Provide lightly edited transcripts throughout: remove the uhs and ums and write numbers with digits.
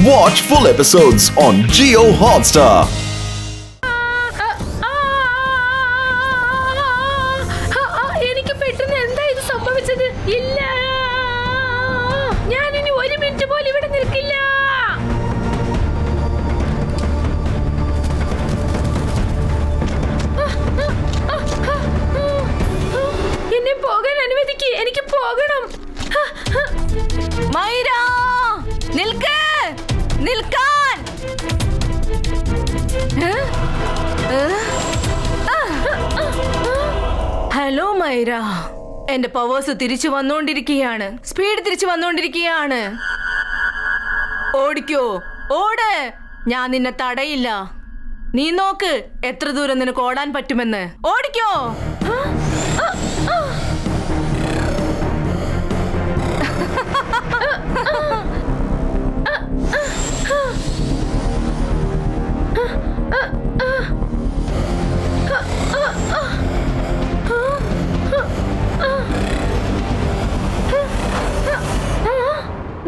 Watch full episodes on Jio Hotstar. എനിക്ക് പെട്ടെന്ന് എന്താ ഇത് സംഭവിച്ചത്? ഇല്ല, ഞാൻ ഇനി ഒരു മിനിറ്റ് പോലും ഇവിടെ നിൽക്കില്ല. എന്നെ പോകാൻ അനുവദിക്ക്, എനിക്ക് പോകണം. മൈര, നിൽക്ക്, നിൽക്കാൻ. ഹലോ മൈര, എന്റെ പവേഴ്സ് തിരിച്ചു വന്നുകൊണ്ടിരിക്കുകയാണ്. സ്പീഡ് തിരിച്ചു വന്നുകൊണ്ടിരിക്കുകയാണ്. ഓടിക്കോ, ഓട്, ഞാൻ നിന്നെ തടയില്ല. നീ നോക്ക് എത്ര ദൂരം നിനക്ക് ഓടാൻ പറ്റുമെന്ന്. ഓടിക്കോ.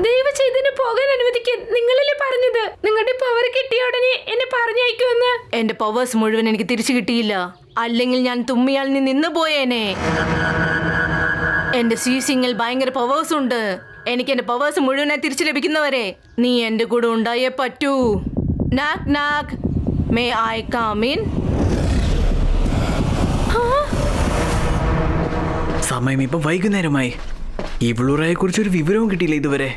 ദയവ് ചെയ്തിന് പോകാൻ അനുവദിക്കാൻ. നിങ്ങളല്ലേ പറഞ്ഞത് നിങ്ങളുടെ പവർ കിട്ടിയ ഉടനെ എന്നെ പറഞ്ഞയക്കുമെന്ന്? എന്റെ പവേഴ്സ് മുഴുവൻ എനിക്ക് തിരിച്ചു കിട്ടിയില്ല. അല്ലെങ്കിൽ ഞാൻ തുമ്മിയാൽ നീ നിന്ന് പോയേനെ. എന്റെ സീസിങ്ങിൽ ഭയങ്കര പവേഴ്സ് ഉണ്ട്. എനിക്ക് എന്റെ പവേഴ്സ് മുഴുവനായി തിരിച്ചു ലഭിക്കുന്നവരെ നീ എന്റെ കൂടെ ഉണ്ടായേ പറ്റൂ. Knock knock, may I come in? സമയം ഇപ്പം വൈകുന്നേരമായി. ഇവളുറയെ കുറിച്ചൊരു വിവരവും കിട്ടിയില്ല ഇതുവരെ.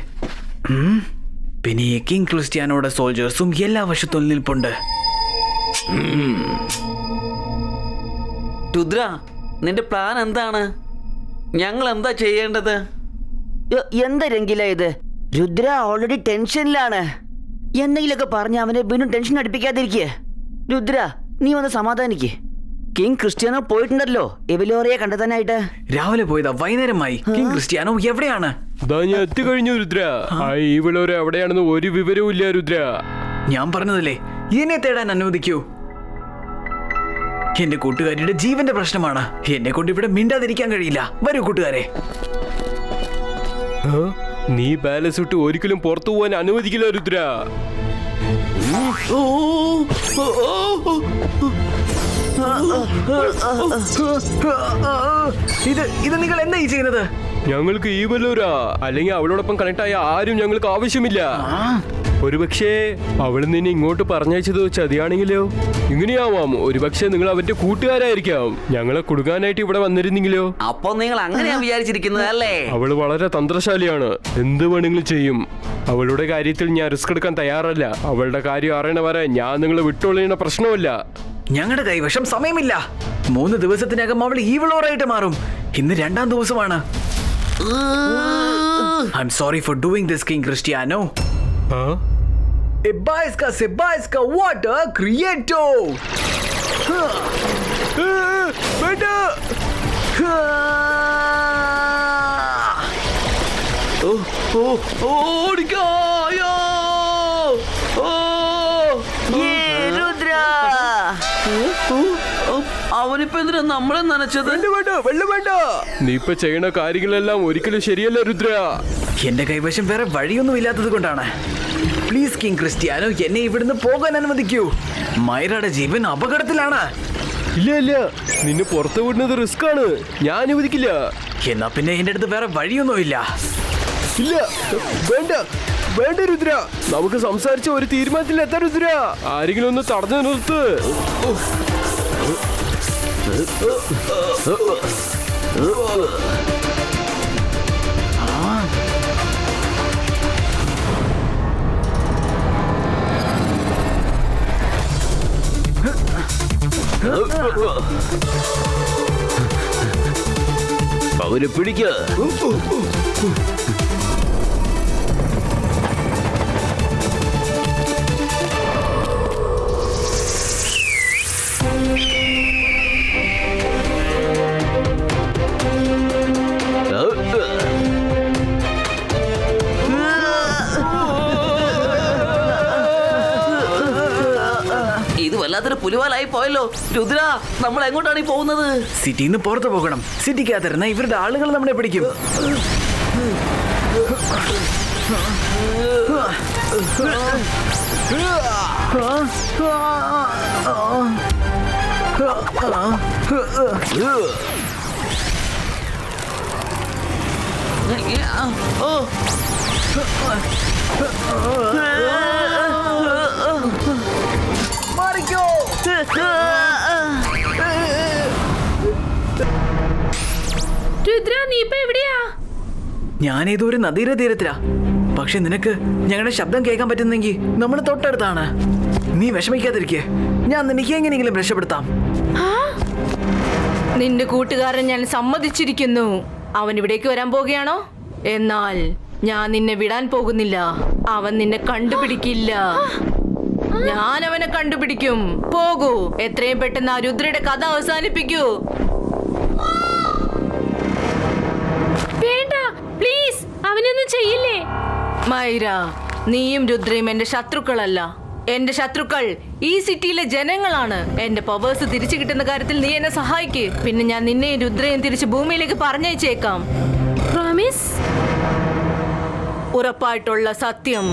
പിന്നെ ഈ കിങ് ക്രിസ്ത്യാനോയുടെ സോൾജേഴ്സും എല്ലാ വശത്തും നിൽപ്പുണ്ട്. രുദ്ര, നിന്റെ പ്ലാൻ എന്താണ്? ഞങ്ങൾ എന്താ ചെയ്യേണ്ടത്? എന്താ രംഗില ഇത്? രുദ്ര ഓൾറെഡി ടെൻഷനിലാണ്. എന്തെങ്കിലുമൊക്കെ പറഞ്ഞ് അവനെ വീണ്ടും ടെൻഷൻ അടുപ്പിക്കാതിരിക്കേ. രുദ്ര, നീ ഒന്ന് സമാധാനിക്ക്. കിങ് ക്രിസ്ത്യാനോ പോയിട്ടുണ്ടല്ലോ എവലോറിയെ കണ്ടെത്താനായിട്ട്. രാവിലെ പോയതാ, വൈകുന്നേരമായി. കിങ് ക്രിസ്ത്യാനോ എവിടെയാണ്? ഞാൻ എത്തിക്കഴിഞ്ഞു രുദ്ര. ഇവളോരെ എവിടെയാണെന്ന് ഒരു വിവരവും ഇല്ല രുദ്ര. ഞാൻ പറഞ്ഞതല്ലേ എന്നെ തേടാൻ അനുവദിക്കൂ. എന്റെ കൂട്ടുകാരിയുടെ ജീവന്റെ പ്രശ്നമാണ്. എന്നെ കൊണ്ട് ഇവിടെ മിണ്ടാതിരിക്കാൻ കഴിയില്ല. വരൂ കൂട്ടുകാരെ. നീ ബാലൻസ് വിട്ട് ഒരിക്കലും പുറത്തു പോകാൻ അനുവദിക്കില്ല രുദ്ര. ഇത് നിങ്ങൾ എന്താ ഈ ചെയ്യുന്നത്? ഞങ്ങൾക്ക് ഈ വല്ലൂരാ, അല്ലെങ്കിൽ അവളോടൊപ്പം കണക്ട് ആയ ആരും ഞങ്ങൾക്ക് ആവശ്യമില്ല. ഒരുപക്ഷേ അവൾ നിന്നെ ഇങ്ങോട്ട് പറഞ്ഞയച്ചത് ചതിയാണെങ്കിലോ? ഇങ്ങനെയാവാം. ഒരുപക്ഷെ നിങ്ങൾ അവന്റെ കൂട്ടുകാരായിരിക്കാം. ഞങ്ങളെ കൊടുക്കാനായിട്ട് ഇവിടെ വന്നിരുന്നെങ്കിലോ? അപ്പൊ നിങ്ങൾ അങ്ങനെയാ വിചാരിച്ചിരിക്കുന്നത് അല്ലേ? അവള് വളരെ തന്ത്രശാലിയാണ്. എന്ത് വേണമെങ്കിലും ചെയ്യും. അവളുടെ കാര്യത്തിൽ ഞാൻ റിസ്ക് എടുക്കാൻ തയ്യാറല്ല. അവളുടെ കാര്യം അറിയണ വരെ ഞാൻ നിങ്ങളെ വിട്ടൊള്ളിയുന്ന പ്രശ്നമില്ല. ഞങ്ങളുടെ കൈവശം സമയമില്ല. 3 ദിവസത്തിനകം അവൾ ഈവിളോറായിട്ട് മാറും. ഇന്ന് 2ാം ദിവസമാണ്. I'm sorry for doing this, King Cristiano. Sebaisca water creato. അവനിപ്പോ എന്തിനാ നമ്മളെ നനച്ചത്? വെള്ളം വേണ്ട. നീ ഇപ്പൊ ചെയ്യണ കാര്യങ്ങളെല്ലാം ഒരിക്കലും ശരിയല്ല രുദ്ര. എന്റെ കൈവശം വേറെ വഴിയൊന്നും ഇല്ലാത്തത് കൊണ്ടാണ്. പ്ലീസ് കിങ് ക്രിസ്ത്യാനോ, എന്നെ ഇവിടുന്ന് പോകാൻ അനുവദിക്കൂ. മൈറയുടെ ജീവൻ അപകടത്തിലാണ്. ഇല്ല ഇല്ല, നിന്നെ പുറത്തു വിടുന്നത് റിസ്ക് ആണ്. ഞാൻ അനുവദിക്കില്ല. എന്നാ പിന്നെ എന്റെ അടുത്ത് വേറെ വഴിയൊന്നുമില്ല. ഇല്ല, വേണ്ട വേണ്ട രുദ്ര. നമുക്ക് സംസാരിച്ച ഒരു തീരുമാനത്തിൽ എത്താൻ രുദ്ര. ആരെങ്കിലും ഒന്ന് തടഞ്ഞു നിർത്ത്. അവര് പിടിക്ക. ഇത് വല്ലാത്തൊരു പുലിവാലായി പോയല്ലോ. രുദ്ര, നമ്മൾ എങ്ങോട്ടാണ് ഈ പോകുന്നത്? സിറ്റിന്ന് പുറത്തു പോകണം. സിറ്റിക്കകത്തിരുന്ന ഇവരുടെ ആളുകൾ നമ്മളെ പിടിക്കും. രുദ്ര നീ ഇപ്പൊ എവിടെയാ? ഞാനേതോ ഒരു നദിയുടെ തീരത്തിലാ. പക്ഷെ നിനക്ക് ഞങ്ങളുടെ ശബ്ദം കേൾക്കാൻ പറ്റുന്നെങ്കിൽ നമ്മൾ തൊട്ടടുത്താണ്. നീ വിഷമിക്കാതിരിക്കേ, ഞാൻ നിനക്ക് എങ്ങനെയെങ്കിലും രക്ഷപ്പെടുത്താം. നിന്റെ കൂട്ടുകാരൻ ഞാൻ സമ്മതിച്ചിരിക്കുന്നു. അവൻ ഇവിടേക്ക് വരാൻ പോകുകയാണോ? എന്നാൽ ഞാൻ നിന്നെ വിടാൻ പോകുന്നില്ല. അവൻ നിന്നെ കണ്ടുപിടിക്കില്ല. ഞാൻ അവനെ കണ്ടുപിടിക്കും. പോകൂ, എത്രയും പെട്ടെന്ന് ആ രുദ്രയുടെ കഥ അവസാനിപ്പിക്കൂ. വേണ്ട, പ്ലീസ്, അവനൊന്നും ചെയ്യില്ലേ. മൈര, നീയും രുദ്രയും എന്റെ ശത്രുക്കളല്ല. എന്റെ ശത്രുക്കൾ ഈ സിറ്റിയിലെ ജനങ്ങളാണ്. എന്റെ പവേഴ്സ് തിരിച്ചു കിട്ടുന്ന കാര്യത്തിൽ നീ എന്നെ സഹായിക്ക്. പിന്നെ ഞാൻ നിന്നെയും രുദ്രയും തിരിച്ച് ഭൂമിയിലേക്ക് പറഞ്ഞയച്ചേക്കാം. പ്രോമിസ്? ഉറപ്പായിട്ടുള്ള സത്യം.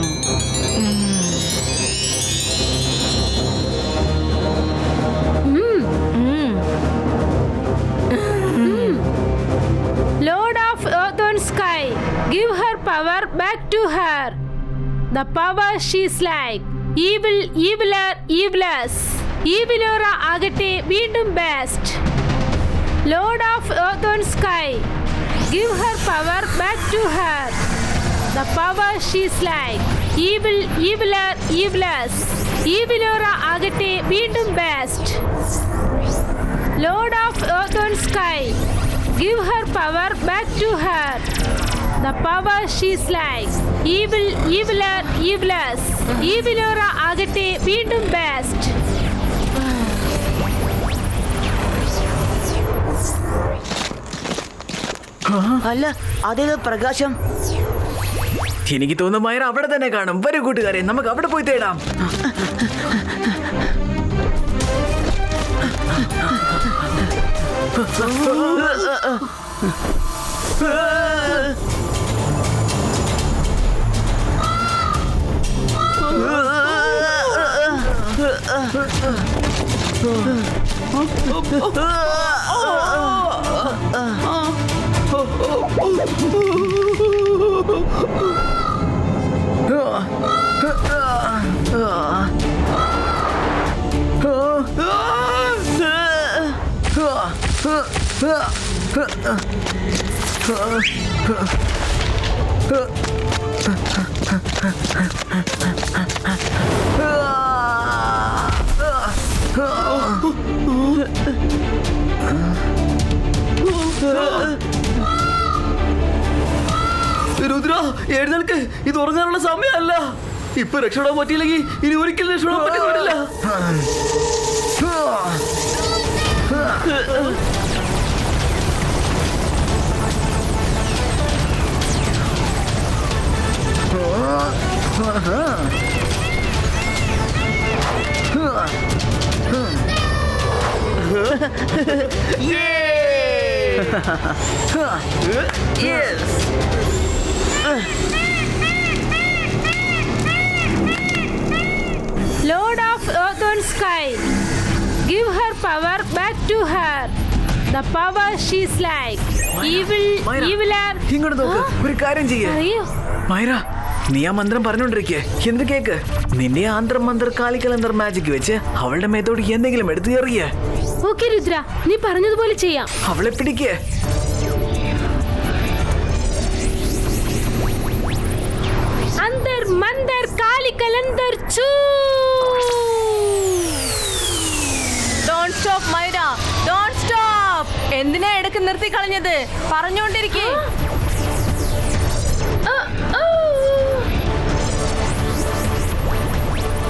Lord of Earth and Sky, give her power back to her. The power she's like. Evil, eviler, evilers. Evilora ആകട്ടെ വീണ്ടും best. Lord of Earth and Sky, give her power back to her. The power she's like. Evil, eviler, evilers. Evilora ആകട്ടെ വീണ്ടും best. Lord of Earth and Sky, give her power back to her. The power she's like. Evil, eviler, evilers. Evilora ആകട്ടെ വീണ്ടും best. അല്ല, അതേതോ പ്രകാശം. എനിക്ക് തോന്നുന്നു മൈര അവിടെ തന്നെ കാണും. വരൂ കൂട്ടുകാരെ, നമുക്ക് അവിടെ പോയി തേടാം. രുദ്ര, എഴുന്നേൽക്ക്. ഇത് ഉറങ്ങാനുള്ള സമയമല്ല. ഇപ്പൊ രക്ഷപ്പെടാൻ പറ്റിയില്ലെങ്കിൽ ഇനി ഒരിക്കലും രക്ഷപ്പെടാൻ പറ്റില്ല. Lord of Earth and Sky, give her power back to her. The power she's like. Evil, മൈര, eviler. ഇങ്ങോട്ട് നോക്ക്. ഒരു കാര്യം ചെയ്യേ. അറിയോ? മൈര, നീ ആ മന്ത്രം പറഞ്ഞോണ്ടിരിക്കേ. എന്ത് കേക്ക്? നിന്റെ ആന്തർ മന്ത്രർ കാലിക്കലന്തർ മാജിക് വെച്ച് അവളുടെ മേത്തോട് എന്തെങ്കിലും എടുത്ത് എറിയേ. ഓക്കെ രുദ്ര, നീ പറഞ്ഞതുപോലെ ചെയ്യാം. അവളെ പിടിക്കേ. അന്തർ മന്ദർ കാലിക്കലന്തർ ചൂ. ഡോണ്ട് സ്റ്റോപ്പ് മൈര, ഡോണ്ട് സ്റ്റോപ്പ്. എന്തിനാ ഇടയ്ക്ക് നിർത്തി കളഞ്ഞത്? പറഞ്ഞോണ്ടിരിക്കേ.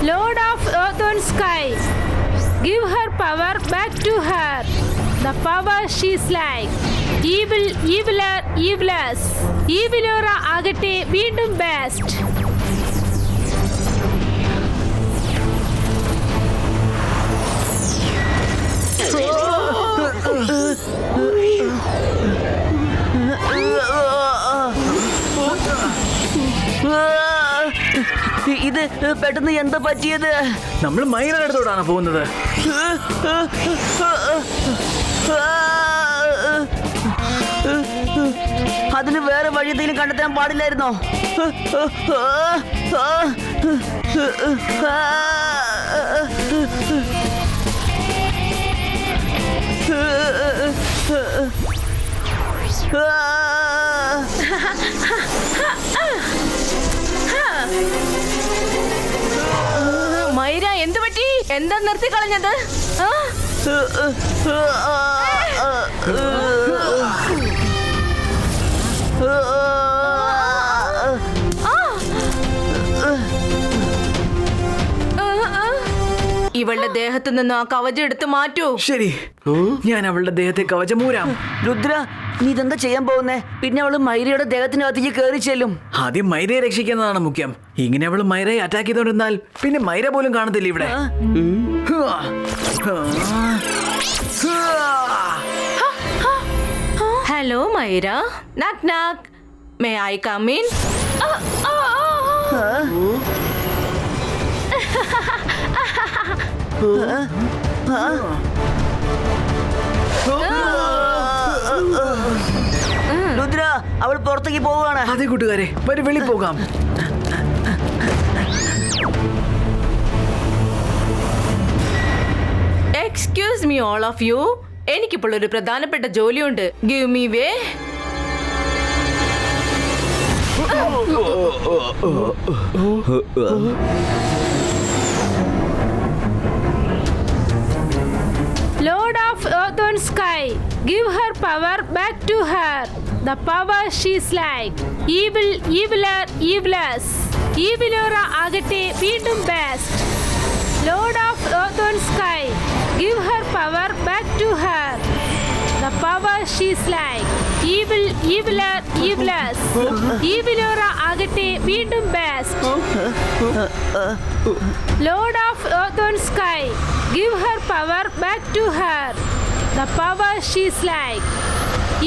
Lord of Earth and Sky, give her power back to her. The power she's like. Evil, eviler, evilers. Evilora ആകട്ടെ വീണ്ടും best. ഇത് പെട്ടെന്ന് എന്താ പറ്റിയത്? നമ്മൾ മൈരയുടെ അടുത്തോടാണ് പോകുന്നത്. അതിന് വേറെ വഴി എന്തെങ്കിലും കണ്ടെത്താൻ പാടില്ലായിരുന്നോ? മൈര എന്ത് പറ്റി? എന്താ നിർത്തി കളഞ്ഞത്? ഇവളുടെ ദേഹത്ത് നിന്ന് ആ കവചം എടുത്ത് മാറ്റൂ. ശരി, ഞാൻ അവളുടെ ദേഹത്തെ കവചമൂരാം. രുദ്ര, നീ ഇതെന്താ ചെയ്യാൻ പോകുന്നേ? പിന്നെ അവള് മൈരയുടെ ദേഹത്തിനകത്തേക്ക് കയറി ചെല്ലും. ആദ്യം മൈരയെ രക്ഷിക്കുന്നതാണ് മുഖ്യം. ഇങ്ങനെ അവള് മൈരയെ അറ്റാക്ക് ചെയ്തോണ്ടിരുന്നാൽ പിന്നെ മൈര പോലും കാണത്തില്ല ഇവിടെ. Hello Maira. Knock knock. May I come in? Rudra, അവൾ പുറത്തേക്ക് പോവുകയാണ്. അതെ കൂട്ടുകാരെ, വരെ വെളി പോകാം. Excuse me all of you. എനിക്കിപ്പോൾ ഒരു പ്രധാനപ്പെട്ട ജോലിയുണ്ട്. Give me way. Lord of earth and sky, give her power back to her. The power she's like. Evil, eviler, evilers. Evilora agate veendum best. Lord of earth and sky, give her power back to her. The power she's like. Evil, eviler, evilers. Evilora agate veendum best. Lord of earth and sky, give her power back to her. The power she's like.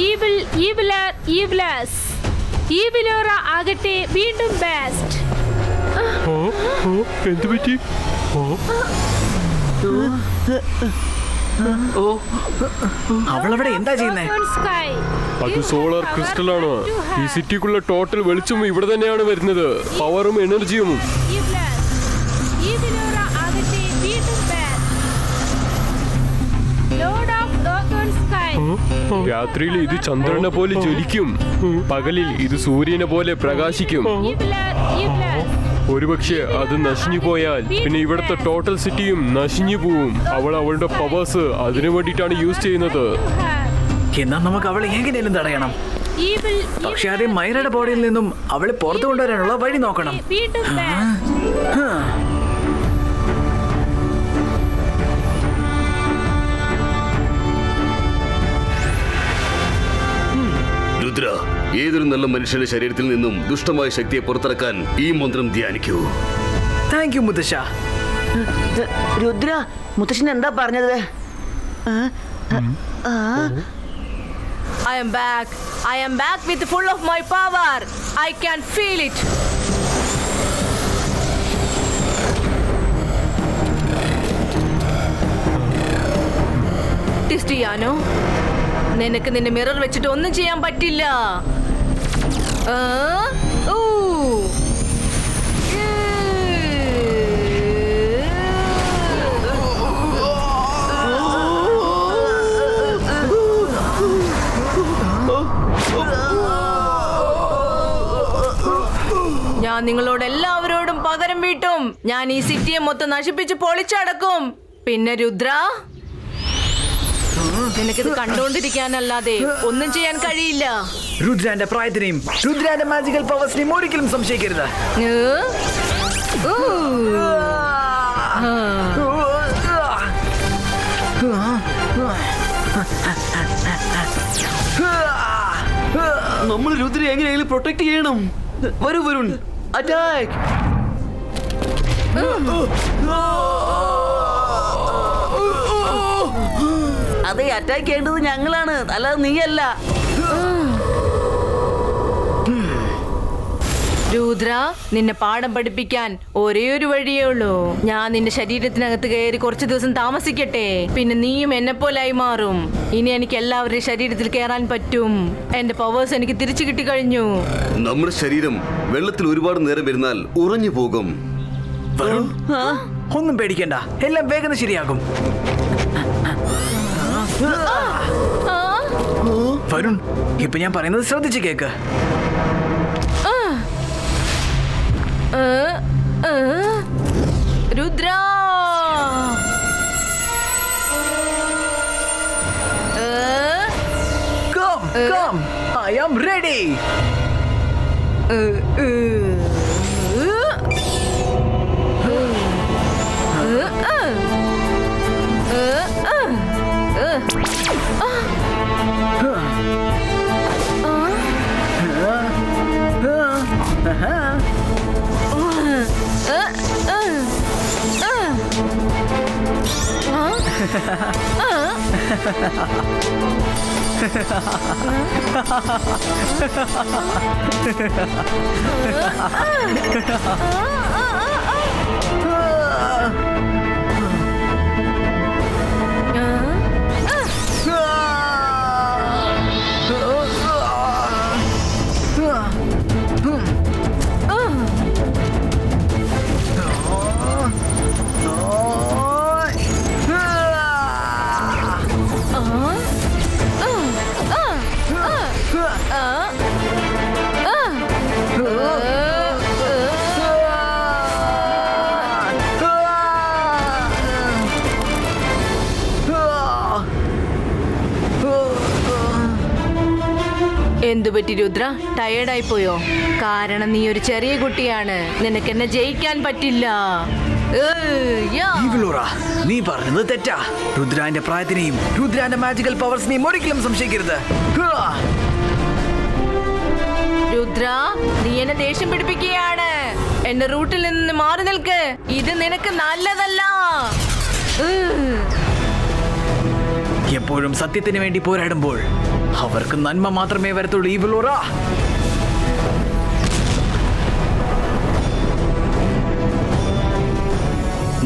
Evil, eviler, evilers. Evilora agate veendum best. എന്ത് പറ്റി? അവളവിടെ എന്താ ചെയ്യുന്നേ? Earth and sky, അത് give her solar power crystal ആണ്. back to her. ഈ സിറ്റിക്കുള്ള total വെളിച്ചം ഇവിടെ തന്നെയാണ് വരുന്നത്. പവറും എനർജിയും. Evilers. Evilora agate veendum best. Lord of earth and sky. രാത്രിയിൽ ഇത് ചന്ദ്രനെ പോലെ ജ്വലിക്കും, പകലിൽ ഇത് സൂര്യനെ പോലെ പ്രകാശിക്കും. Eviler, evilers. ഒരുപക്ഷെ അത് നശിഞ്ഞു പോയാൽ പിന്നെ ഇവിടുത്തെ ടോട്ടൽ സിറ്റിയും നശിഞ്ഞു പോവും. അവൾ അവളുടെ പവേഴ്സ് അതിനു വേണ്ടിയിട്ടാണ് യൂസ് ചെയ്യുന്നത്. എന്നാൽ നമുക്ക് അവളെ എങ്ങനെയും തടയണം. Evil, പക്ഷെ ആദ്യം മൈരയുടെ ബോഡിയിൽ നിന്നും അവളെ പുറത്തു കൊണ്ടുവരാനുള്ള വഴി നോക്കണം. veendum best. രുദ്ര, ഏതൊരു നല്ല മനുഷ്യന്റെ ശരീരത്തിൽ നിന്നും ദുഷ്ടമായ ശക്തിയെ പുറത്തിറക്കാൻ ഈ മന്ത്രം ധ്യാനിക്കൂ. താങ്ക് യു മുത്തശ്ശ. രുദ്ര, മുത്തശ്ശൻ എന്താ പറഞ്ഞത്? I am back. I am back with full of my power. I can feel it. ടിസ്റ്റിയാനോ, നിനക്ക് നിന്റെ മിറർ വെച്ചിട്ട് ഒന്നും ചെയ്യാൻ പറ്റില്ല. ഊ. ഞാൻ നിങ്ങളോട് എല്ലാവരോടും പകരം വീട്ടും. ഞാൻ ഈ സിറ്റിയെ മൊത്തം നശിപ്പിച്ച് പൊളിച്ചടക്കും. പിന്നെ രുദ്ര, നിനക്കിത് കണ്ടുകൊണ്ടിരിക്കാനല്ലാതെ ഒന്നും ചെയ്യാൻ കഴിയില്ല. രുദ്രാന്റെ പ്രായത്തിനെയും രുദ്രാന്റെ മാജിക്കൽ പവേഴ്സിനെയും ഒരിക്കലും സംശയിക്കരുത്. ഊ. നമ്മൾ രുദ്ര എങ്ങനെയെങ്കിലും പ്രൊട്ടക്ട് ചെയ്യണം. വരൂ വരുൺ, അറ്റാക്ക്. അതെ, അറ്റാക്ക് ചെയ്യേണ്ടത് ഞങ്ങളാണ്, അല്ലാതെ നീയല്ല. രുദ്ര, നിന്നെ പാഠം പഠിപ്പിക്കാൻ ഒരേ ഒരു വഴിയേ ഉള്ളൂ. ഞാൻ നിന്റെ ശരീരത്തിനകത്ത് കയറി കുറച്ചു ദിവസം താമസിക്കട്ടെ, പിന്നെ നീയും എന്നെ പോലായി മാറും. ഇനി എനിക്ക് എല്ലാവരുടെയും ശരീരത്തിൽ കയറാൻ പറ്റും. എന്റെ പവേഴ്സ് എനിക്ക് തിരിച്ചു കിട്ടിക്കഴിഞ്ഞു. നമ്മുടെ ശരീരം വെള്ളത്തിൽ ഒരുപാട് നേരം ഇരുന്നാൽ ഉറഞ്ഞു പോകും. വരുൺ, ഒന്നും പേടിക്കണ്ട, എല്ലാം വേഗം ശരിയാകും. വരുൺ, ഇപ്പൊ ഞാൻ പറയുന്നത് ശ്രദ്ധിച്ച് cake. Rudra, Come, I am ready. എന്തുപറ്റി രുദ്ര, ടയേർഡായി പോയോ? കാരണം നീ ഒരു ചെറിയ കുട്ടിയാണ്, നിനക്ക് എന്നെ ജയിക്കാൻ പറ്റില്ല. നീ പറഞ്ഞത് തെറ്റാ. രുദ്രാന്റെ പ്രായത്തിനെയും രുദ്രാന്റെ മാജിക്കൽ പവേഴ്സിനെയും ഒരിക്കലും സംശയിക്കരുത്. രുദ്ര, നീ എന്നെ ദേഷ്യം പിടിപ്പിക്കുകയാണ്. എന്റെ റൂട്ടിൽ നിന്ന് മാറി നിൽക്ക്, ഇത് നിനക്ക് നല്ലതല്ല. എപ്പോഴും സത്യത്തിന് വേണ്ടി പോരാടുമ്പോൾ അവർക്ക് നന്മ മാത്രമേ വരത്തുള്ളൂ. ഈവിളോറ,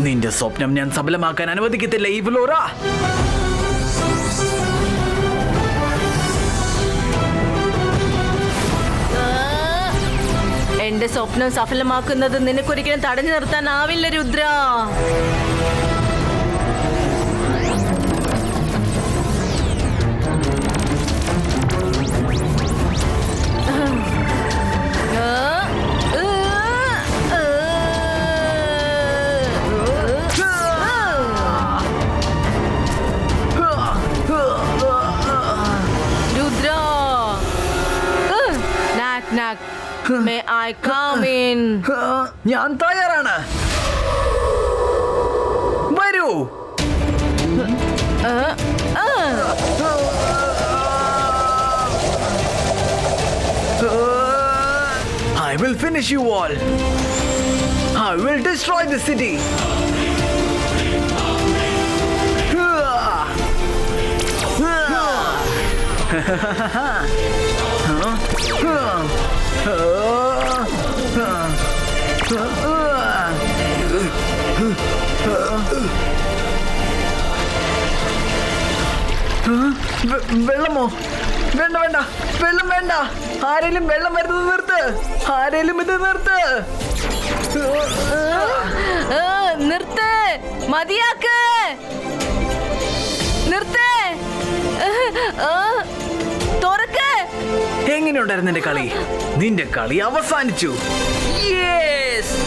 നിന്റെ സ്വപ്നം ഞാൻ സഫലമാക്കാൻ അനുവദിക്കത്തില്ല. ഈവിളോറ, എന്റെ സ്വപ്നം സഫലമാക്കുന്നത് നിനക്കൊരിക്കലും തടഞ്ഞു നിർത്താനാവില്ല Rudra. May I come in? ഞാൻ തയ്യാറാണ്. വരൂ. I will finish you all. I will destroy the city. വെള്ളമോ? വേണ്ട വേണ്ട, വെള്ളം വേണ്ട. ആരെങ്കിലും വെള്ളം വരുന്നത് നിർത്ത്. ആരെങ്കിലും ഇത് നിർത്ത്. നിർത്ത്, മതിയാക്ക്, നിർത്ത്, തുറക്ക്. എങ്ങനെയുണ്ടായിരുന്നു നിന്റെ കളി? നിന്റെ കളി അവസാനിച്ചു. യെസ്.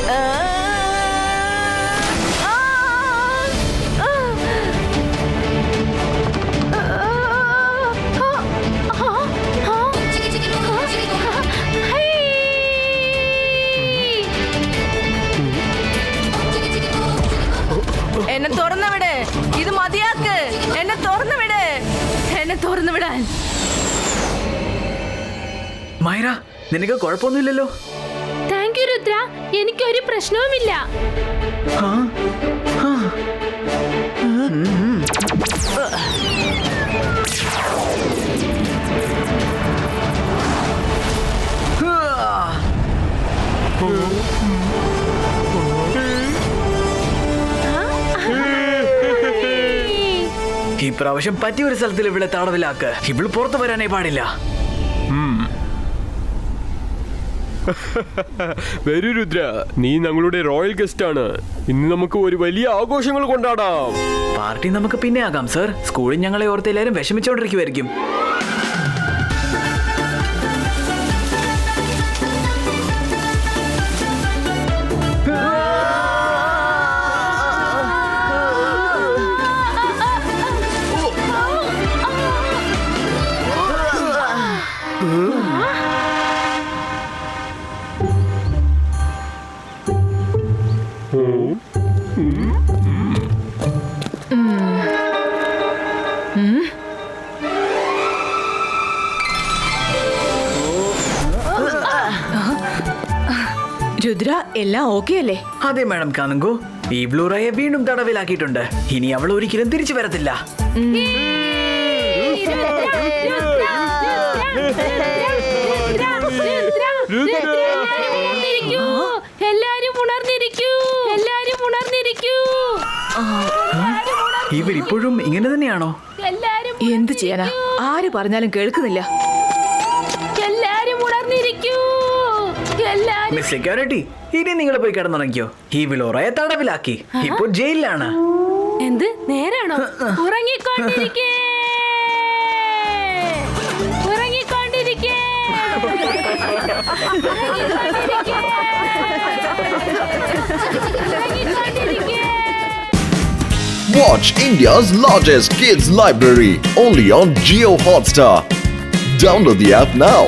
എന്നെ തുറന്നു വിട്, ഇത് മതിയാക്ക്. എന്നെ തുറന്നു വിട്, എന്നെ തുറന്നു വിടാൻ. മൈര, നിനക്ക് കുഴപ്പമൊന്നുമില്ലല്ലോ? താങ്ക് യു രുദ്ര, എനിക്കൊരു പ്രശ്നവുമില്ല. ഈ പ്രാവശ്യം പറ്റിയ ഒരു സ്ഥലത്തിൽ ഇവിടെ തടവിലാക്ക്. ഇവള് പുറത്തു വരാനേ പാടില്ല. വരൂ രുദ്ര, നീ ഞങ്ങളുടെ റോയൽ ഗസ്റ്റ് ആണ്. ഇന്ന് നമുക്ക് ഒരു വലിയ ആഘോഷങ്ങൾ കൊണ്ടാടാം. പാർട്ടി നമുക്ക് പിന്നെ ആകാം സർ. സ്കൂളിൽ ഞങ്ങളെ ഓർത്ത് എല്ലാവരും വിഷമിച്ചോണ്ടിരിക്കുമായിരിക്കും. രുദ്ര, എല്ലാം ഓക്കെ അല്ലേ? അതെ മാഡം കാനുങ്കോ, ഈ ബ്ലൂറയെ വീണ്ടും തടവിലാക്കിയിട്ടുണ്ട്. ഇനി അവൾ ഒരിക്കലും തിരിച്ചു വരത്തില്ല. എല്ലാരും ഉണർന്നിരിക്കൂ, എല്ലാരും ഉണർന്നിരിക്കൂ. ഇവരിപ്പോഴും ഇങ്ങനെ തന്നെയാണോ? എല്ലാരും എന്ത് ചെയ്യാനാ, ആര് പറഞ്ഞാലും കേൾക്കുന്നില്ല. എല്ലാരും ഉണർന്നിരിക്കൂ, എല്ലാരും. മിസ് സെക്യൂരിറ്റി, ഇനി നിങ്ങൾ പോയി കിടന്നുറങ്ങിക്കോ. ഈ ബ്ലൂറയെ തടവിലാക്കി, ഇപ്പോൾ ജയിലിലാണ്. എന്ത് നേരാണോ? ഉറങ്ങിക്കൊണ്ടിരിക്കേ, ഉറങ്ങിക്കൊണ്ടിരിക്കേ, ഉറങ്ങിക്കൊണ്ടിരിക്കേ. Watch India's largest kids library only on Jio Hotstar. Download the app now.